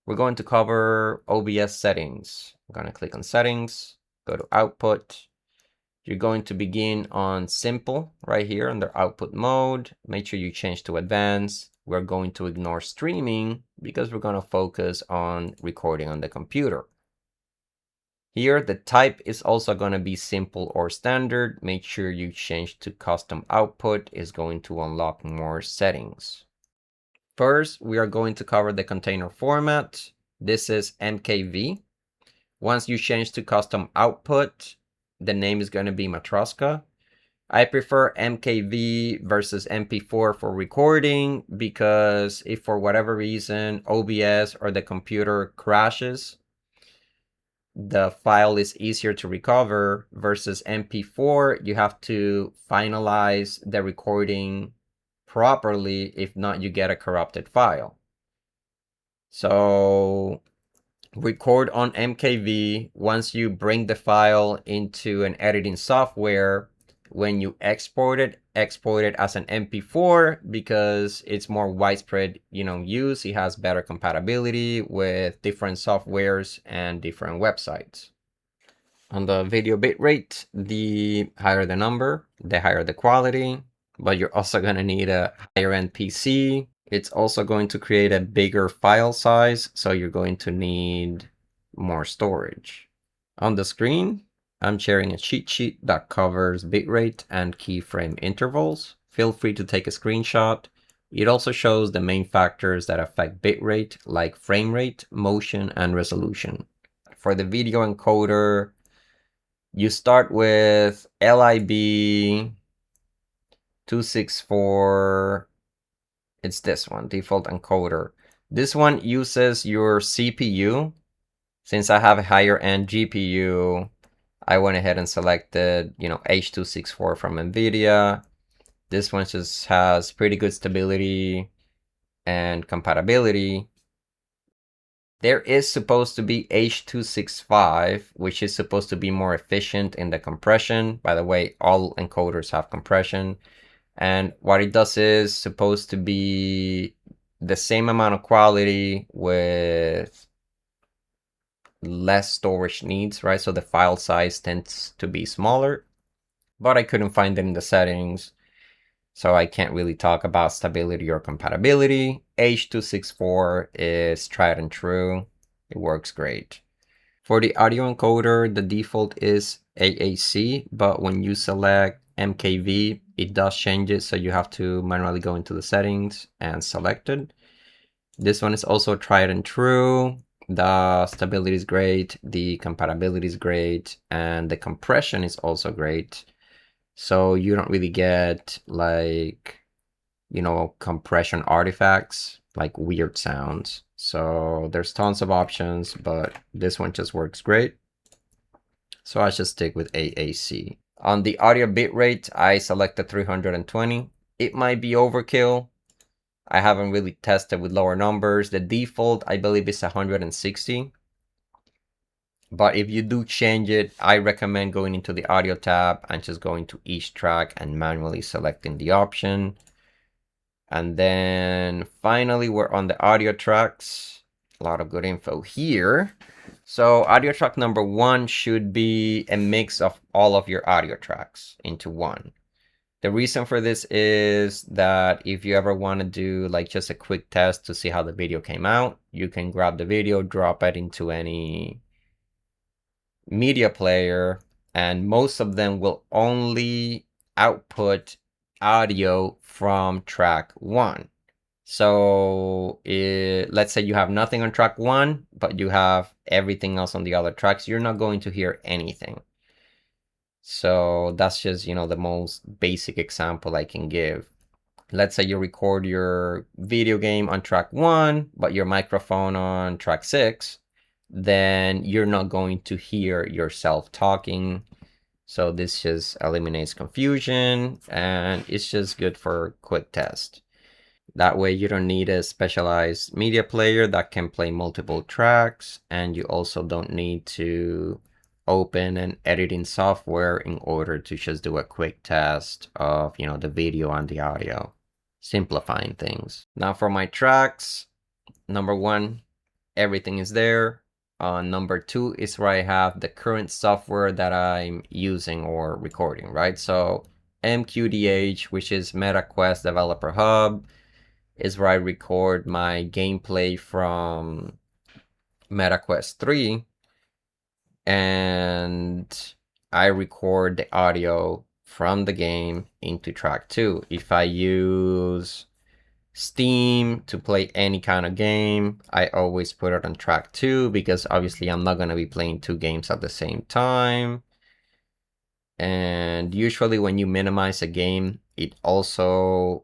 we're going to cover OBS settings. I'm going to click on settings, go to output. You're going to begin on simple right here under output mode. Make sure you change to advanced. We're going to ignore streaming because we're going to focus on recording on the computer. Here, the type is also going to be simple or standard. Make sure you change to custom output. Is going to unlock more settings. First, we are going to cover the container format. This is MKV. Once you change to custom output, the name is going to be Matroska. I prefer MKV versus MP4 for recording because if for whatever reason OBS or the computer crashes, the file is easier to recover versus MP4. You have to finalize the recording properly. If not, you get a corrupted file. So record on MKV. Once you bring the file into an editing software, when you export it as an MP4 because it's more widespread, use. It has better compatibility with different softwares and different websites. On the video bitrate, the higher the number, the higher the quality, but you're also going to need a higher end PC. It's also going to create a bigger file size, so you're going to need more storage. On the screen, I'm sharing a cheat sheet that covers bitrate and keyframe intervals. Feel free to take a screenshot. It also shows the main factors that affect bitrate, like frame rate, motion, and resolution. For the video encoder, you start with LIB 264. It's this one, default encoder. This one uses your CPU. Since I have a higher end GPU, I went ahead and selected, H.264 from NVIDIA. This one just has pretty good stability and compatibility. There is supposed to be H.265, which is supposed to be more efficient in the compression. By the way, all encoders have compression. And what it does is supposed to be the same amount of quality with less storage needs, right? So the file size tends to be smaller, but I couldn't find it in the settings, so I can't really talk about stability or compatibility. H.264 is tried and true. It works great. For the audio encoder, the default is AAC, but when you select MKV, it does change it, so you have to manually go into the settings and select it. This one is also tried and true. The stability is great, the compatibility is great, and the compression is also great. So you don't really get compression artifacts, like weird sounds. So there's tons of options, but this one just works great. So I should stick with AAC. On the audio bitrate, I selected 320. It might be overkill. I haven't really tested with lower numbers. The default, I believe, is 160. But if you do change it, I recommend going into the audio tab and just going to each track and manually selecting the option. And then finally, we're on the audio tracks. A lot of good info here. So audio track number 1 should be a mix of all of your audio tracks into one. The reason for this is that if you ever want to do just a quick test to see how the video came out, you can grab the video, drop it into any media player, and most of them will only output audio from track 1. So let's say you have nothing on track 1, but you have everything else on the other tracks, you're not going to hear anything. So that's just, the most basic example I can give. Let's say you record your video game on track 1, but your microphone on track 6, then you're not going to hear yourself talking. So this just eliminates confusion, and it's just good for quick test. That way you don't need a specialized media player that can play multiple tracks, and you also don't need to open an editing software in order to just do a quick test of, the video and the audio, simplifying things. Now for my tracks, number 1, everything is there. Number 2 is where I have the current software that I'm using or recording, right? So MQDH, which is MetaQuest Developer Hub, is where I record my gameplay from MetaQuest 3, and I record the audio from the game into track 2. If I use Steam to play any kind of game, I always put it on track 2 because obviously I'm not going to be playing 2 games at the same time. And usually when you minimize a game, it also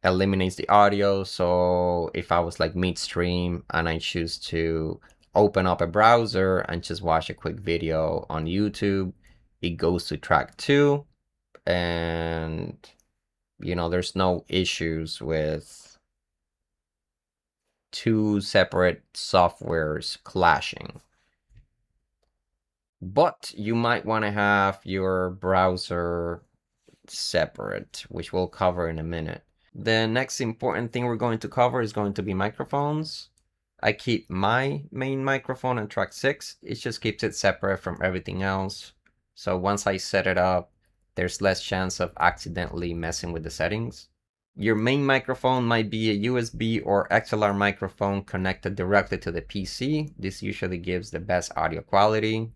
eliminates the audio. So if I was like midstream and I choose to open up a browser and just watch a quick video on YouTube, it goes to track 2, and there's no issues with 2 separate softwares clashing. But you might want to have your browser separate, which we'll cover in a minute. The next important thing we're going to cover is going to be microphones. I keep my main microphone on track 6. It just keeps it separate from everything else. So once I set it up, there's less chance of accidentally messing with the settings. Your main microphone might be a USB or XLR microphone connected directly to the PC. This usually gives the best audio quality.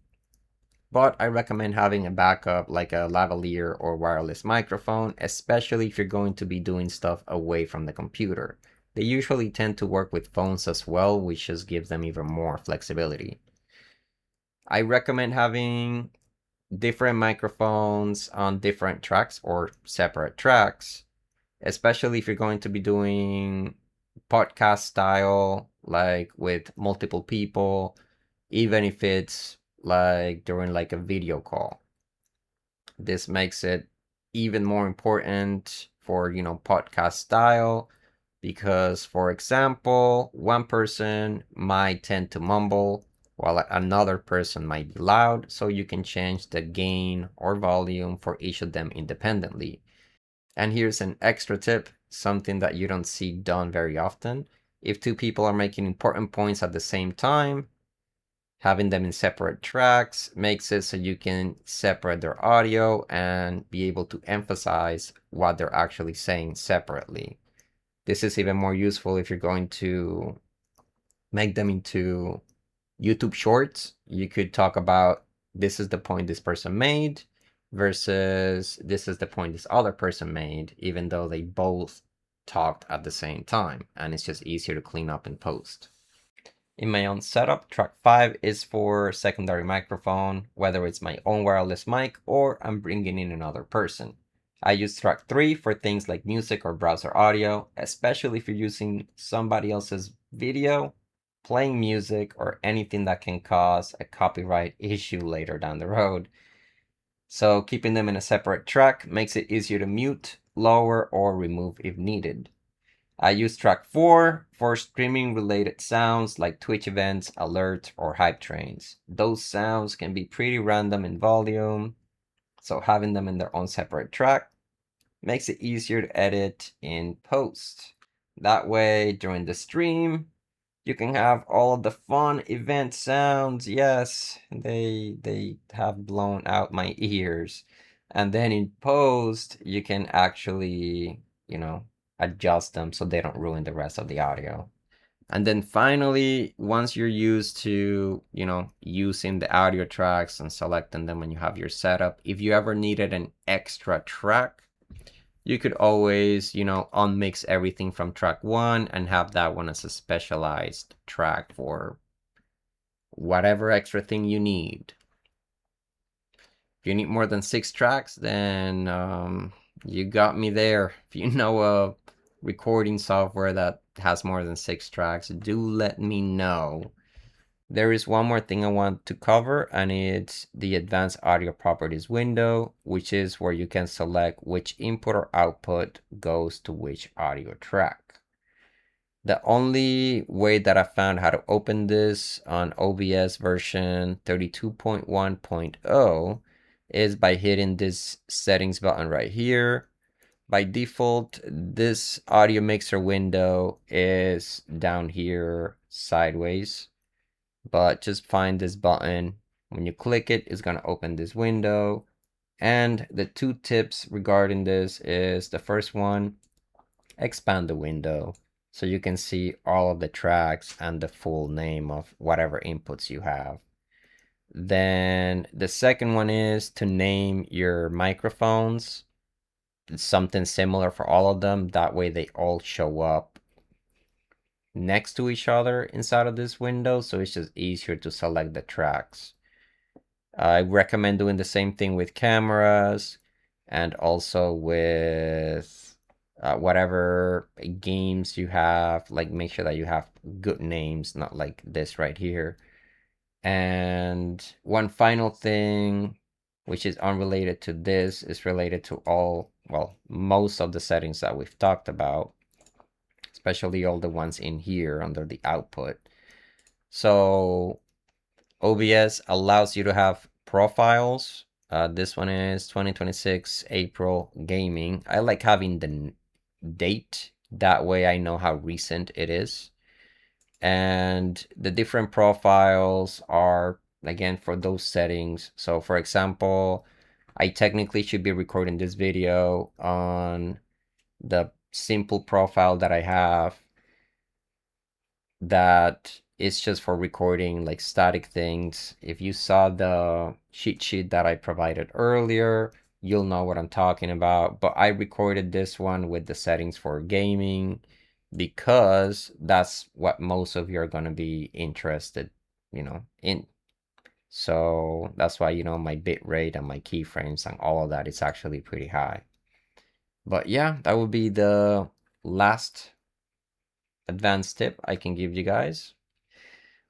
But I recommend having a backup like a lavalier or wireless microphone, especially if you're going to be doing stuff away from the computer. They usually tend to work with phones as well, which just gives them even more flexibility. I recommend having different microphones on different tracks or separate tracks, especially if you're going to be doing podcast style, like with multiple people, even if it's like during like a video call. This makes it even more important for, podcast style, because for example, one person might tend to mumble while another person might be loud, so you can change the gain or volume for each of them independently. And here's an extra tip, something that you don't see done very often. If 2 people are making important points at the same time, having them in separate tracks makes it so you can separate their audio and be able to emphasize what they're actually saying separately. This is even more useful if you're going to make them into YouTube shorts. You could talk about, this is the point this person made versus this is the point this other person made, even though they both talked at the same time, and it's just easier to clean up in post. In my own setup, track 5 is for secondary microphone, whether it's my own wireless mic or I'm bringing in another person. I use track 3 for things like music or browser audio, especially if you're using somebody else's video, playing music, or anything that can cause a copyright issue later down the road. So keeping them in a separate track makes it easier to mute, lower, or remove if needed. I use track 4 for streaming related sounds like Twitch events, alerts, or hype trains. Those sounds can be pretty random in volume, so having them in their own separate track makes it easier to edit in post. That way, during the stream, you can have all of the fun event sounds. Yes, they have blown out my ears. And then in post, you can actually, adjust them so they don't ruin the rest of the audio. And then finally, once you're used to, using the audio tracks and selecting them when you have your setup, if you ever needed an extra track, you could always, unmix everything from track 1 and have that one as a specialized track for whatever extra thing you need. If you need more than 6 tracks, then you got me there. If you know a recording software that has more than 6 tracks, do let me know. There is one more thing I want to cover, and it's the advanced audio properties window, which is where you can select which input or output goes to which audio track. The only way that I found how to open this on OBS version 32.1.0 is by hitting this settings button right here. By default, this audio mixer window is down here sideways, but just find this button. When you click it, it's gonna open this window. And the two tips regarding this is the first one, expand the window so you can see all of the tracks and the full name of whatever inputs you have. Then the second one is to name your microphones. It's something similar for all of them. That way they all show up next to each other inside of this window, so it's just easier to select the tracks. I recommend doing the same thing with cameras and also with whatever games you have. Like, make sure that you have good names, not like this right here. And one final thing, which is unrelated to this, is related to all, well, most of the settings that we've talked about, especially all the ones in here under the output. So OBS allows you to have profiles. This one is 2026 April gaming. I like having the date. That way I know how recent it is. And the different profiles are, again, for those settings. So for example, I technically should be recording this video on the simple profile that I have, that is just for recording like static things. If you saw the cheat sheet that I provided earlier, you'll know what I'm talking about. But I recorded this one with the settings for gaming because that's what most of you are going to be interested, in. So that's why, my bit rate and my keyframes and all of that is actually pretty high. But yeah, that would be the last advanced tip I can give you guys,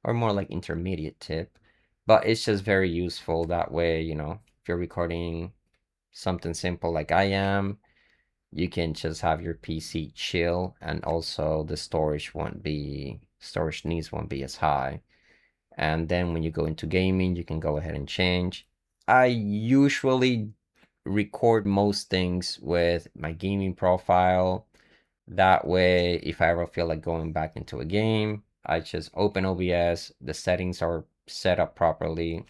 or more like intermediate tip, but it's just very useful that way. If you're recording something simple like I am, you can just have your PC chill, and also the storage needs won't be as high. And then when you go into gaming, you can go ahead and change. I usually record most things with my gaming profile. That way, if I ever feel like going back into a game, I just open OBS, the settings are set up properly,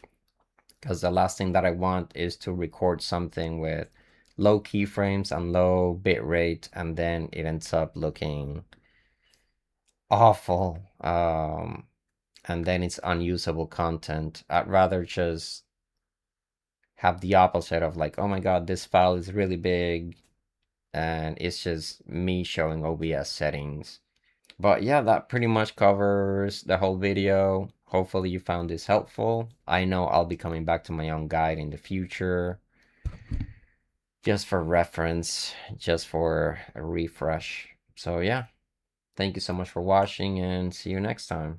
because the last thing that I want is to record something with low keyframes and low bit rate, and then it ends up looking awful. And then it's unusable content. I'd rather just have the opposite of like, oh my god, this file is really big, and it's just me showing OBS settings. But yeah, that pretty much covers the whole video. Hopefully you found this helpful. I know I'll be coming back to my own guide in the future, just for reference, just for a refresh. So yeah, thank you so much for watching, and see you next time.